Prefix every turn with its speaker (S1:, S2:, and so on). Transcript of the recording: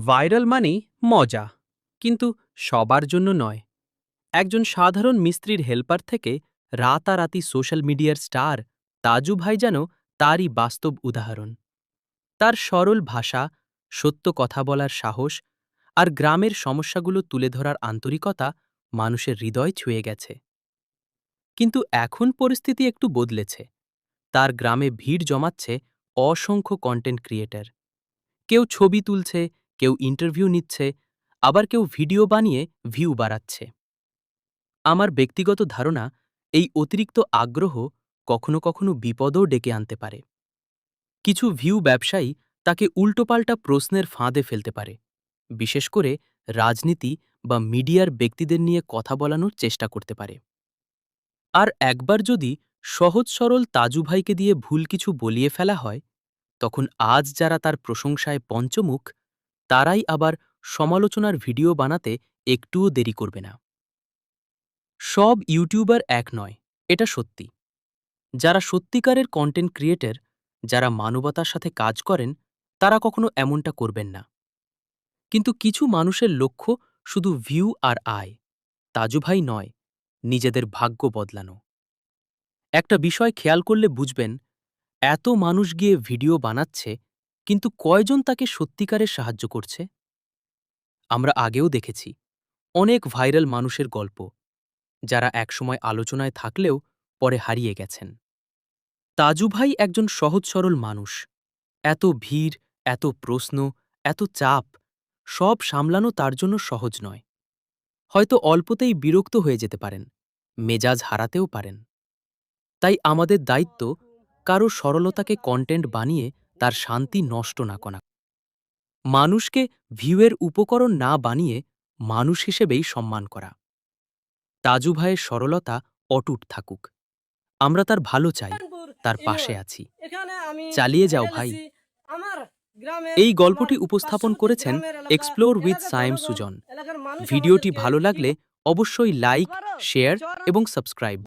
S1: Viral মানেই মজা, কিন্তু সবার জন্য নয়। একজন সাধারণ মিস্ত্রির হেল্পার থেকে রাতারাতি সোশ্যাল মিডিয়ার স্টার তাজু ভাই যেন তারই বাস্তব উদাহরণ। তার সরল ভাষা, সত্য কথা বলার সাহস আর গ্রামের সমস্যাগুলো তুলে ধরার আন্তরিকতা মানুষের হৃদয় ছুঁয়ে গেছে। কিন্তু এখন পরিস্থিতি একটু বদলেছে। তার গ্রামে ভিড় জমাচ্ছে অসংখ্য কন্টেন্ট ক্রিয়েটর। কেউ ছবি তুলছে, কেউ ইন্টারভিউ নিচ্ছে, আবার কেউ ভিডিও বানিয়ে ভিউ বাড়াচ্ছে। আমার ব্যক্তিগত ধারণা, এই অতিরিক্ত আগ্রহ কখনো কখনো বিপদও ডেকে আনতে পারে। কিছু ভিউ ব্যবসায়ী তাকে উল্টোপাল্টা প্রশ্নের ফাঁদে ফেলতে পারে, বিশেষ করে রাজনীতি বা মিডিয়ার ব্যক্তিদের নিয়ে কথা বলানোর চেষ্টা করতে পারে। আর একবার যদি সহজ সরল তাজু ভাইকে দিয়ে ভুল কিছু বলিয়ে ফেলা হয়, তখন আজ যারা তার প্রশংসায় পঞ্চমুখ, তারাই আবার সমালোচনার ভিডিও বানাতে একটুও দেরি করবে না। সব ইউটিউবার এক নয়, এটা সত্যি। যারা সত্যিকারের কন্টেন্ট ক্রিয়েটর, যারা মানবতার সাথে কাজ করেন, তারা কখনো এমনটা করবেন না। কিন্তু কিছু মানুষের লক্ষ্য শুধু ভিউ আর আয়। তাজু ভাই নয়, নিজেদের ভাগ্য বদলানো। একটা বিষয় খেয়াল করলে বুঝবেন, এত মানুষ গিয়ে ভিডিও বানাচ্ছে, কিন্তু কয়জন তাকে সত্যিকারের সাহায্য করছে? আমরা আগেও দেখেছি অনেক ভাইরাল মানুষের গল্প, যারা একসময় আলোচনায় থাকলেও পরে হারিয়ে গেছেন। তাজু ভাই একজন সহজ সরল মানুষ। এত ভিড়, এত প্রশ্ন, এত চাপ, সব সামলানো তার জন্য সহজ নয়। হয়তো অল্পতেই বিরক্ত হয়ে যেতে পারেন, মেজাজ হারাতেও পারেন। তাই আমাদের দায়িত্ব, কারো সরলতাকে কন্টেন্ট বানিয়ে তার শান্তি নষ্ট না করা। মানুষকে ভিউয়ের উপকরণ না বানিয়ে মানুষ হিসেবেই সম্মান করা। তাজু ভাইয়ের সরলতা অটুট থাকুক। আমরা তার ভালো চাই, তার পাশে আছি।
S2: এখানে আমি
S1: চালিয়ে যাও ভাই।
S2: এসেছি আমার গ্রামে।
S1: এই
S2: আমার
S1: গল্পটি উপস্থাপন
S2: ৫০০
S1: করেছেন
S2: গ্রামের এলাকা।
S1: এক্সপ্লোর উইথ
S2: এলাকার
S1: সায়েম
S2: জনগণ,
S1: সুজন।
S2: এলাকার মানুষ
S1: ভিডিওটি
S2: আমাদেরকে
S1: ভালো
S2: কি
S1: লাগলে অবশ্যই লাইক,
S2: আবারও
S1: শেয়ার
S2: চর
S1: এবং সাবস্ক্রাইব